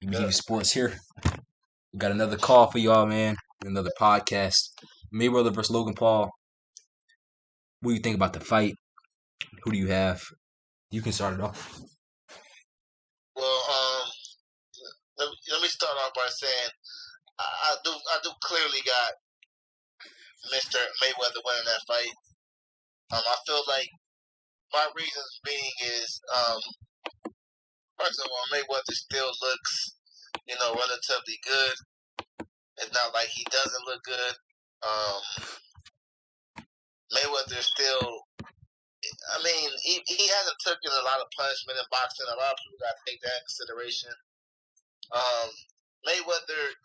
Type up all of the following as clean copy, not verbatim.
BG Sports here. We got another call for y'all, man. Another podcast. Mayweather versus Logan Paul. What do you think about the fight? Who do you have? You can start it off. Well, let me start off by saying I do clearly got Mr. Mayweather winning that fight. I feel like my reasons being is first of all, Mayweather still looks, relatively good. It's not like he doesn't look good. Mayweather still. I mean, he hasn't taken a lot of punishment in boxing. A lot of people got to take that in consideration. Mayweather,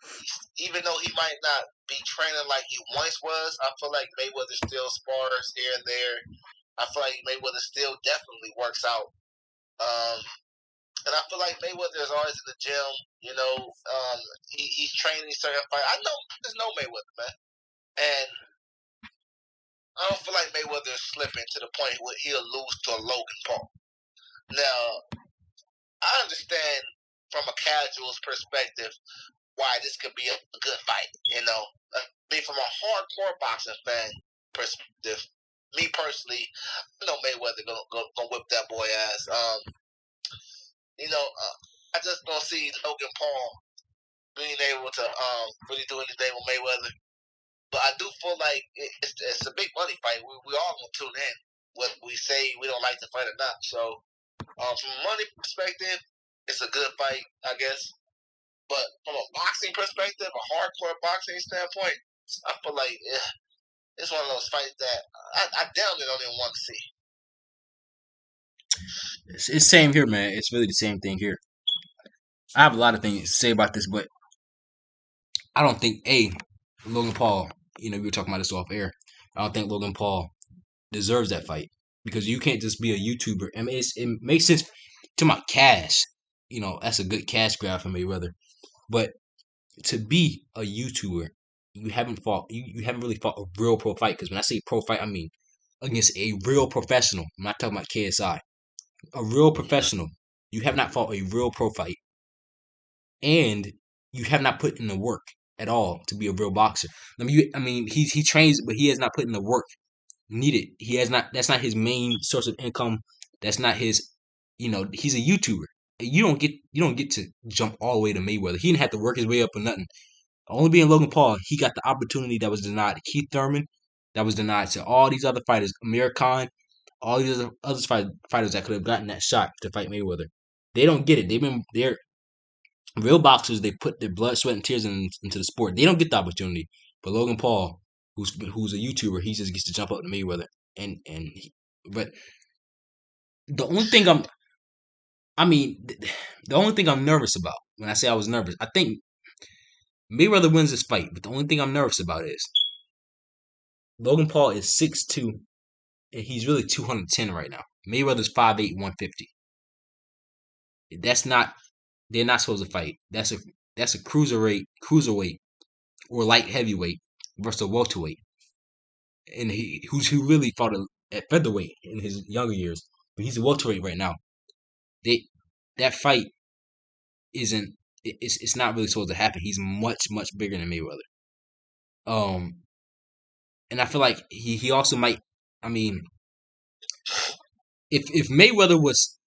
even though he might not be training like he once was, I feel like Mayweather still spars here and there. I feel like Mayweather still definitely works out. And I feel like Mayweather is always in the gym. He's training certain fights. I know Mayweather, man. And I don't feel like Mayweather is slipping to the point where he'll lose to a Logan Paul. Now, I understand from a casual's perspective why this could be a good fight. I mean, from a hardcore boxing fan perspective, me personally, I know Mayweather gonna whip that boy ass. I just don't see Logan Paul being able to really do anything with Mayweather. But I do feel like it's a big money fight. We all gonna tune in, whether we say we don't like the fight or not. So, from a money perspective, it's a good fight, I guess. But from a boxing perspective, a hardcore boxing standpoint, I feel like it's one of those fights that I damn near don't even want to see. It's same here, man. It's really the same thing here. I have a lot of things to say about this, but I don't think Logan Paul. We were talking about this off air. I don't think Logan Paul deserves that fight because you can't just be a YouTuber. I mean, it makes sense to my cash. That's a good cash grab for Mayweather. But to be a YouTuber, you haven't fought. You haven't really fought a real pro fight. Because when I say pro fight, I mean against a real professional. I'm not talking about KSI. A real professional. You have not fought a real pro fight, and you have not put in the work at all to be a real boxer. He trains, but he has not put in the work needed. He has not. That's not his main source of income. That's not his. He's a YouTuber. You don't get to jump all the way to Mayweather. He didn't have to work his way up or nothing. Only being Logan Paul, he got the opportunity that was denied to Keith Thurman, that was denied to all these other fighters, Amir Khan, all these other fighters that could have gotten that shot to fight Mayweather. They don't get it. They're real boxers. They put their blood, sweat, and tears into the sport. They don't get the opportunity. But Logan Paul, who's a YouTuber, he just gets to jump up to Mayweather. But the only thing the only thing I'm nervous about when I say I was nervous, I think Mayweather wins this fight. But the only thing I'm nervous about is Logan Paul is 6'2", and he's really 210 right now. Mayweather's 5'8", 150. That's not. They're not supposed to fight. That's a cruiserweight, or light heavyweight versus a welterweight, and who really fought at featherweight in his younger years, but he's a welterweight right now. They that fight isn't. It's not really supposed to happen. He's much bigger than Mayweather. Um, and I feel like he also might. I mean, if Mayweather was,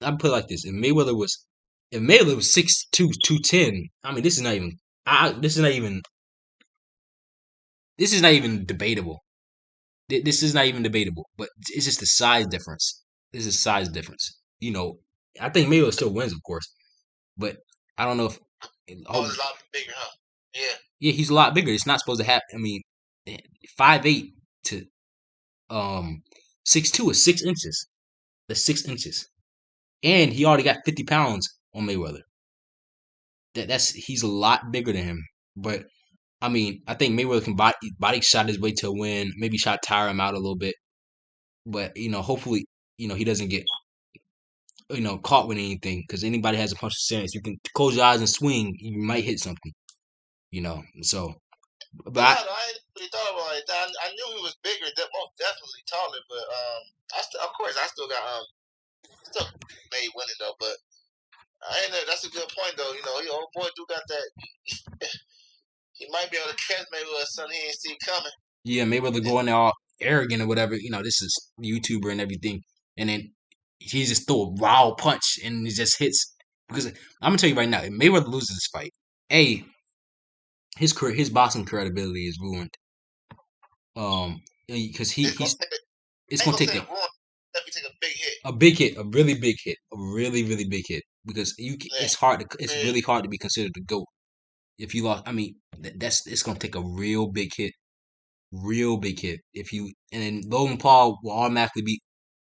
I'd put it like this: if Mayweather was 6'2", 210, I mean, this is not even. This is not even. This is not even debatable. This is not even debatable. But it's just the size difference. This is size difference. I think Mayweather still wins, of course, but I don't know if. Oh, it's a lot bigger, huh? Yeah. Yeah, he's a lot bigger. It's not supposed to happen. I mean, 5'8" to 6'2" is 6 inches. That's 6 inches, and he already got 50 pounds on Mayweather. He's a lot bigger than him. But I mean, I think Mayweather can body shot his way to a win. Maybe tire him out a little bit. But hopefully, he doesn't get caught with anything. Because anybody has a punch of sense, you can close your eyes and swing. You might hit something. So. But I ain't really thought about it. I knew he was bigger, most definitely taller. But of course, I still got still made winning though. But that's a good point though. He old boy do got that. He might be able to catch Mayweather something he ain't see coming. Yeah, Mayweather going there all arrogant or whatever. This is YouTuber and everything, and then he just throw a wild punch and it just hits. Because I'm gonna tell you right now, if Mayweather loses this fight, his boxing credibility is ruined. Because it's I ain't gonna gonna take say ruin. Definitely take a big hit. a big hit, a really big hit, a really really big hit. Because Yeah. it's really hard to be considered the GOAT if you lost. I mean, it's gonna take a real big hit. Real big hit. And then Logan Paul will automatically be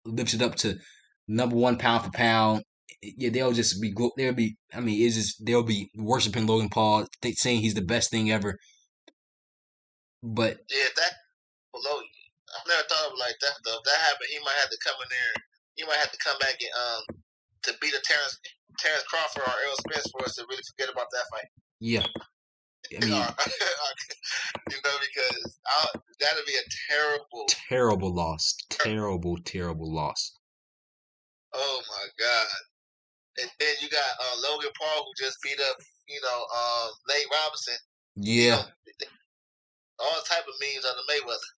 lifted up to number one pound for pound. Yeah, they'll be. I mean, it's just they'll be worshiping Logan Paul, saying he's the best thing ever. But yeah, that below. I never thought of it like that though. If that happened, he might have to come in there. He might have to come back and to beat a Terrence Crawford or Errol Spence for us to really forget about that fight. yeah, I mean, because that'd be a terrible loss, terrible loss. Oh my god! And then you got Logan Paul who just beat up Nate Robinson. Yeah, all type of memes on the Mayweather.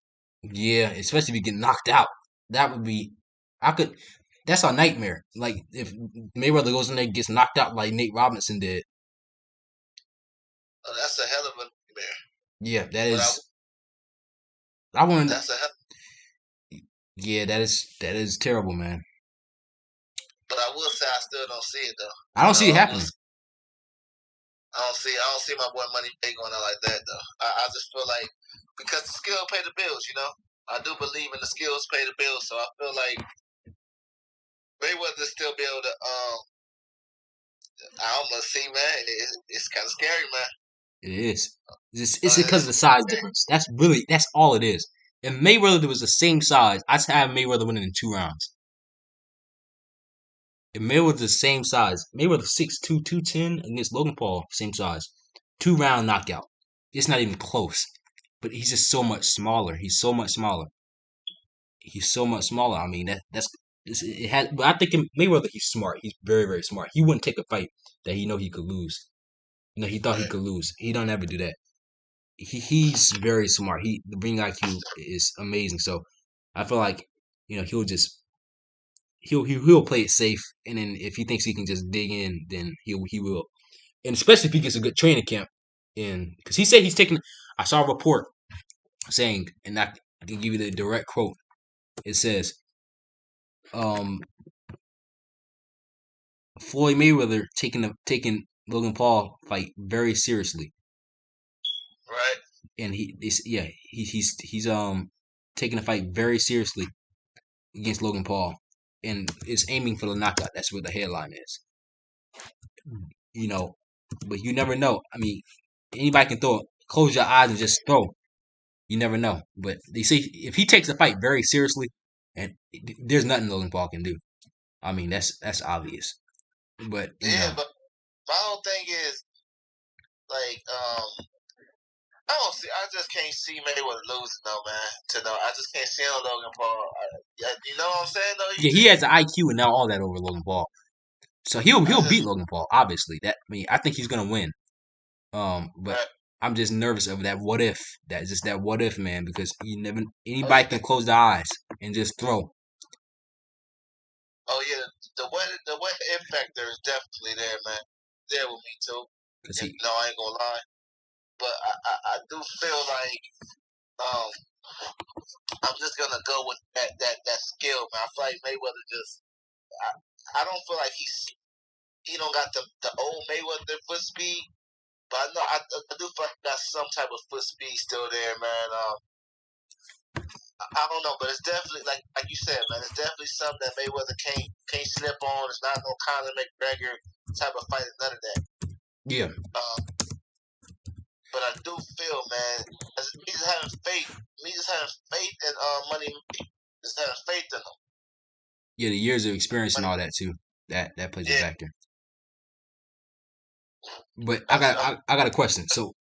Yeah, especially if you get knocked out. That would be. I could. That's a nightmare. Like if Mayweather goes in there and gets knocked out like Nate Robinson did. Oh, that's a hell of a nightmare. Yeah, that is. I want. That's a hell. Yeah, that is terrible, man. But I will say I still don't see it though. I don't see it happening. I don't see my boy Money Bay going out like that though. I just feel like because the skill pay the bills, I do believe in the skills pay the bills, so I feel like Mayweather still be able to. I almost see, man. It's kind of scary, man. It is. It's because of the size difference. That's all it is. If Mayweather was the same size, I'd have Mayweather winning in 2 rounds. If Mayweather's the same size, Mayweather 6'2", 210 against Logan Paul, same size. 2 round knockout. It's not even close. But he's just so much smaller. He's so much smaller. I mean, it had. But I think Mayweather, he's smart. He's very very smart. He wouldn't take a fight that he could lose. He thought he could lose. He don't ever do that. He's very smart. The ring IQ is amazing. So I feel like he'll play it safe, and then if he thinks he can just dig in, then he will. And especially if he gets a good training camp in, because he said he's taking. I saw a report saying, and I can give you the direct quote. It says, Floyd Mayweather taking Logan Paul fight very seriously, right? And he's taking the fight very seriously against Logan Paul, and is aiming for the knockout. That's what the headline is. But you never know. I mean, anybody can throw it. Close your eyes and just throw. You never know. But they say if he takes the fight very seriously, and there's nothing Logan Paul can do. I mean, that's obvious. But but my whole thing is like I don't see. I just can't see Mayweather losing, though, man. I just can't see on Logan Paul. You know what I'm saying, though? Yeah, he has the IQ and now all that over Logan Paul. So he'll beat Logan Paul, obviously. I think he's gonna win. But right. I'm just nervous of that. What if? That's just that what if, man. Because anybody can close their eyes and just throw. Oh yeah, the what if factor is definitely there, man. There with me too. I ain't gonna lie, but I do feel like I'm just gonna go with that skill, man. I feel like Mayweather I don't feel like he don't got the old Mayweather foot speed, but I do feel like he got some type of foot speed still there, man. I don't know, but it's definitely like you said, man. It's definitely something that Mayweather can't slip on. It's not no Conor McGregor type of fight. None of that. Yeah. But I do feel, man, me just having faith. Me just having faith in Money. Just having faith in him. Yeah, the years of experience and all that too. That plays a factor. But I got a question. So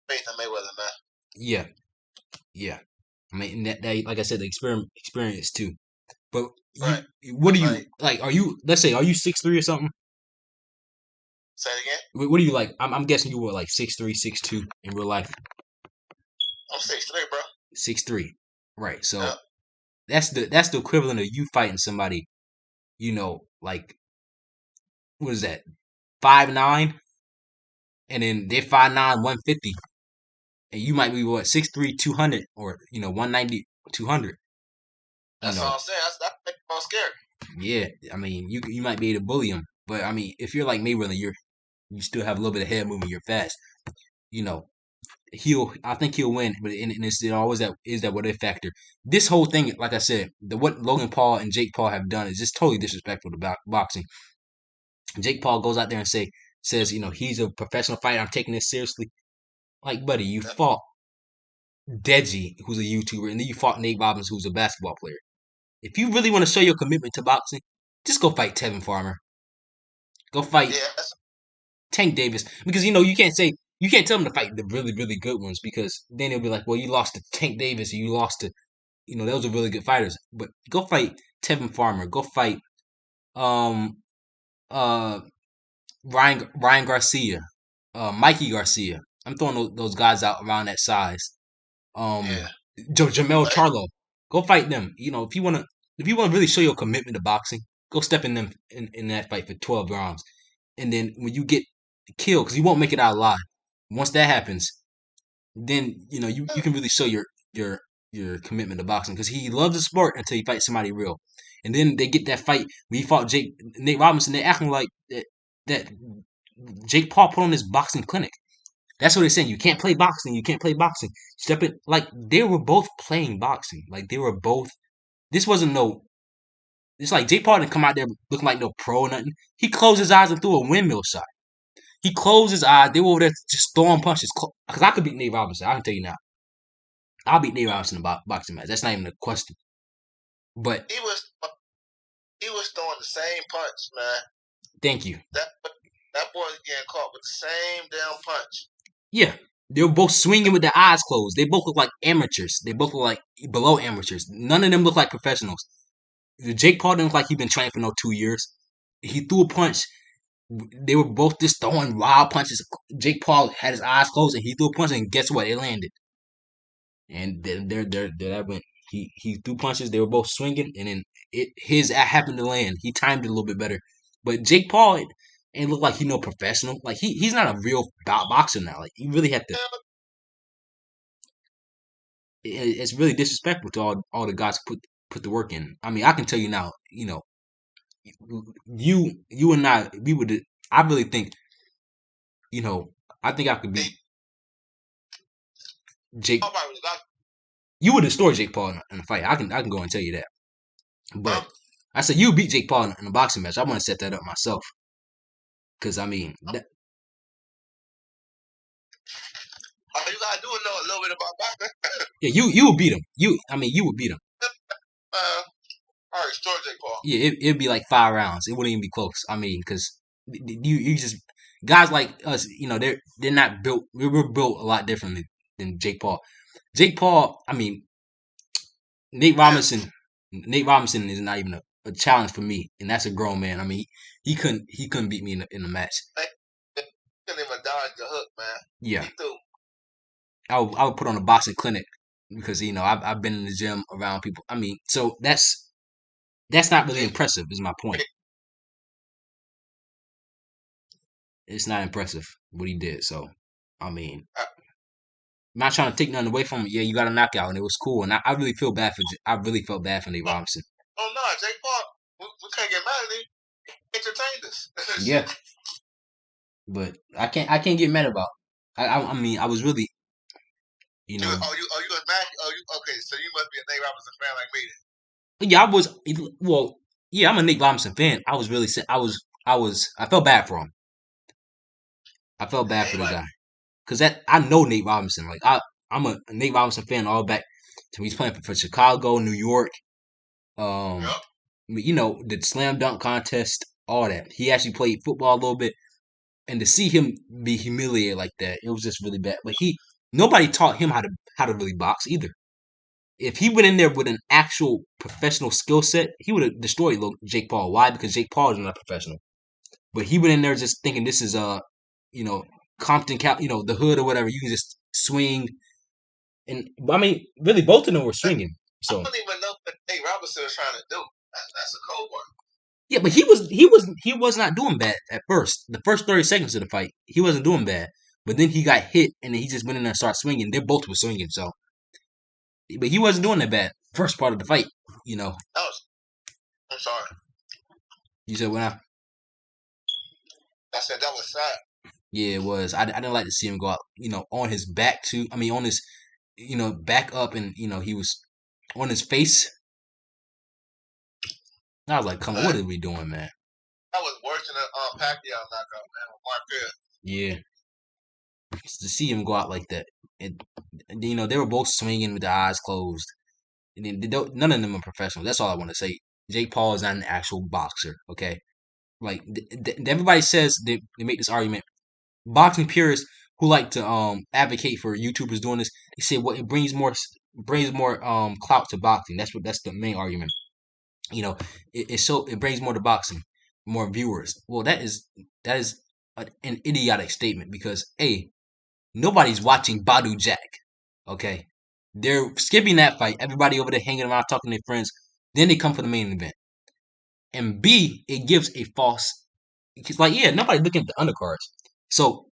faith in Mayweather, man. Yeah. I mean, that like I said, the experience too. But right. What do you like? Are you? Let's say, are you 6'3" or something? Say it again. What do you like? I'm guessing you were like 6'3", 6'2" in real life. I'm 6'3", bro. 6'3", right? Yeah. So that's the equivalent of you fighting somebody, like what is that, 5'9", and then they're 5'9", 150, and you might be what 6'3", 200, or 190, 200. You That's know, all I'm saying. That's I'm scared. yeah. I mean, you might be able to bully him, but I mean, if you're like Mayweather, you still have a little bit of head movement. You're fast. You know, I think he'll win, but and it's always that what if factor. This whole thing, like I said, what Logan Paul and Jake Paul have done is just totally disrespectful to boxing. Jake Paul goes out there and says, he's a professional fighter. I'm taking this seriously. Like, buddy, you Yep. fought Deji, who's a YouTuber, and then you fought Nate Robbins, who's a basketball player. If you really want to show your commitment to boxing, just go fight Tevin Farmer. Go fight Yeah. That's, Tank Davis, because you can't tell him to fight the really really good ones, because then he'll be like, well, you lost to Tank Davis, you lost to those are really good fighters. But go fight Tevin Farmer. Go fight um uh Ryan Garcia, Mikey Garcia. I'm throwing those guys out around that size. yeah. Um, Jamel But Charlo. Go fight them. If you wanna really show your commitment to boxing, go step in them in that fight for 12 rounds, and then when you get killed, because you won't make it out alive. Once that happens, then you can really show your your commitment to boxing, because he loves the sport until he fights somebody real, and then they get that fight when he fought Nate Robinson. They acting like that Jake Paul put on this boxing clinic. That's what they're saying. You can't play boxing. You can't play boxing. Step it, like they were both playing boxing. Like they were both. This wasn't no. It's like Jake Paul didn't come out there looking like no pro or nothing. He closed his eyes and threw a windmill shot. He closed his eyes. They were over there just throwing punches. Because I could beat Nate Robinson. I can tell you now. I'll beat Nate Robinson in a boxing match. That's not even a question. But he was he was throwing the same punch, man. thank you. That boy's getting caught with the same damn punch. Yeah. They were both swinging with their eyes closed. They both look like amateurs. They both look like below amateurs. None of them look like professionals. Jake Paul didn't look like he'd been training for no 2 years. He threw a punch. They were both just throwing wild punches. Jake Paul had his eyes closed and he threw a punch, and guess what? It landed. And there that went. He threw punches. They were both swinging, and then his happened to land. He timed it a little bit better. But Jake Paul ain't look like he no professional. Like he's not a real boxer now. Like you really have to. It's really disrespectful to all the guys who put the work in. I mean, I can tell you now. You and I, we would. I really think. I think I could beat Jake. You would destroy Jake Paul in a fight. I can go and tell you that. But I said you beat Jake Paul in a boxing match. I want to set that up myself. Because I mean, All you gotta do is know a little bit about boxing. yeah, you would beat him. You would beat him. All right, story Jake Paul. Yeah, it'd be like 5 rounds. It wouldn't even be close. I mean, because you just guys like us, they're not built. We're built a lot differently than Jake Paul. Jake Paul, I mean, Nate Robinson. Nate Robinson is not even a challenge for me, and that's a grown man. I mean, he couldn't beat me in a match. He couldn't even dodge the hook, man. Yeah, He threw. I would put on a boxing clinic, because I've been in the gym around people. I mean, so that's not really impressive. Is my point. It's not impressive what he did. So, I mean, Uh, I'm not trying to take nothing away from him. Yeah, you got a knockout, and it was cool. And I really feel bad for. I really felt bad for Nate Robinson. Oh no, Jake Paul. We can't get mad at him. He entertained us. Yeah, but I can't get mad about. I mean, I was really, you know, You was mad? Okay? So you must be a Nate Robinson fan like me. yeah, I was. Well, yeah, I'm a Nate Robinson fan. I was really, I felt bad for him. I felt bad for the guy, because I know Nate Robinson. Like I'm a Nate Robinson fan all back to he's playing for Chicago, New York. Yep. The slam dunk contest, all that. He actually played football a little bit, and to see him be humiliated like that, it was just really bad. But nobody taught him how to really box either. If he went in there with an actual professional skill set, he would have destroyed Jake Paul. Why? Because Jake Paul is not a professional. But he went in there just thinking this is Compton, the hood or whatever. You can just swing, and I mean, really, both of them were swinging. I So don't even know what Nate Robinson was trying to do. That's a cold one. yeah, but he was not doing bad at first. The first 30 seconds of the fight, he wasn't doing bad. But then he got hit, and then he just went in there and started swinging. They both were swinging, so but he wasn't doing that bad first part of the fight. I'm sorry. You said when I said that was sad. yeah, it was. I didn't like to see him go out, on his back too. I mean, on his, back up, and he was on his face. I was like, come on, what are we doing, man? That was worse than a Pacquiao knockout, man. Mark Yeah, to see him go out like that, and they were both swinging with their eyes closed. And then none of them are professionals. That's all I want to say. Jake Paul is not an actual boxer. Okay, like everybody says they make this argument. Boxing purists who like to advocate for YouTubers doing this, they say it brings more clout to boxing. That's the main argument. It brings more to boxing, more viewers. Well, that is an idiotic statement because nobody's watching Badu Jack. Okay, they're skipping that fight. Everybody over there hanging around talking to their friends. Then they come for the main event. And B, it gives a false. It's like nobody's looking at the undercards. So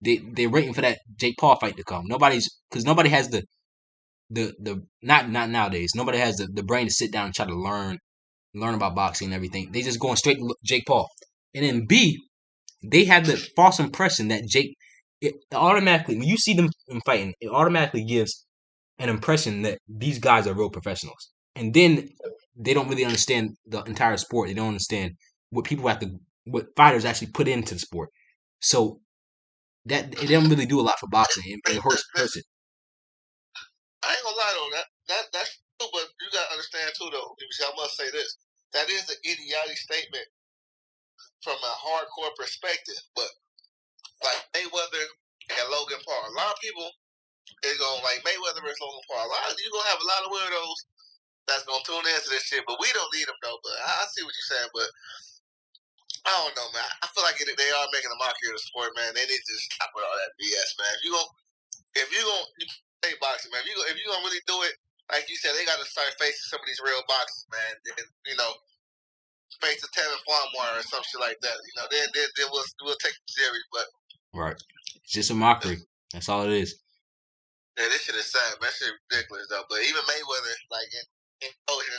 they're waiting for that Jake Paul fight to come. Because nobody has the not nowadays. Nobody has the brain to sit down and try to learn about boxing and everything. They just going straight to Jake Paul. And then B, they have the false impression that it automatically, when you see them fighting, it automatically gives an impression that these guys are real professionals. And then they don't really understand the entire sport. They don't understand what fighters actually put into the sport. So that it doesn't really do a lot for boxing. It hurts it. I ain't gonna lie though, that's true, but you gotta understand too though. I must say this. That is an idiotic statement from a hardcore perspective. But like Mayweather and Logan Paul, a lot of people is gonna like Mayweather versus Logan Paul. You're gonna have a lot of weirdos that's gonna tune into this shit, but we don't need them though. But I see what you're saying, but I don't know, man. I feel like they are making a mockery of the sport, man. They need to stop with all that BS, man. If you gonna play boxing, man. If you gonna really do it, like you said, they got to start facing some of these real boxers, man. And, face a Tevin Farmer or some shit like that. Then we'll take it serious. But right, it's just a mockery. That's all it is. Yeah, this shit is sad. That shit ridiculous though. But even Mayweather, like in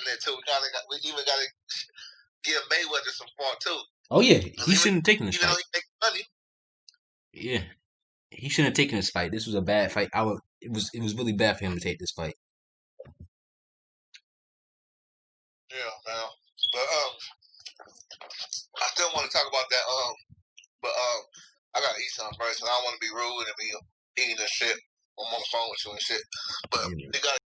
there too, we even got to give Mayweather some fault too. Oh yeah, he shouldn't have taken this fight. Even though he makes money. Yeah, he shouldn't have taken this fight. This was a bad fight. It was really bad for him to take this fight. Yeah, man. But I still want to talk about that. But I gotta eat something first. I don't want to be rude and be eating and shit. I'm on the phone with you and shit. But you gotta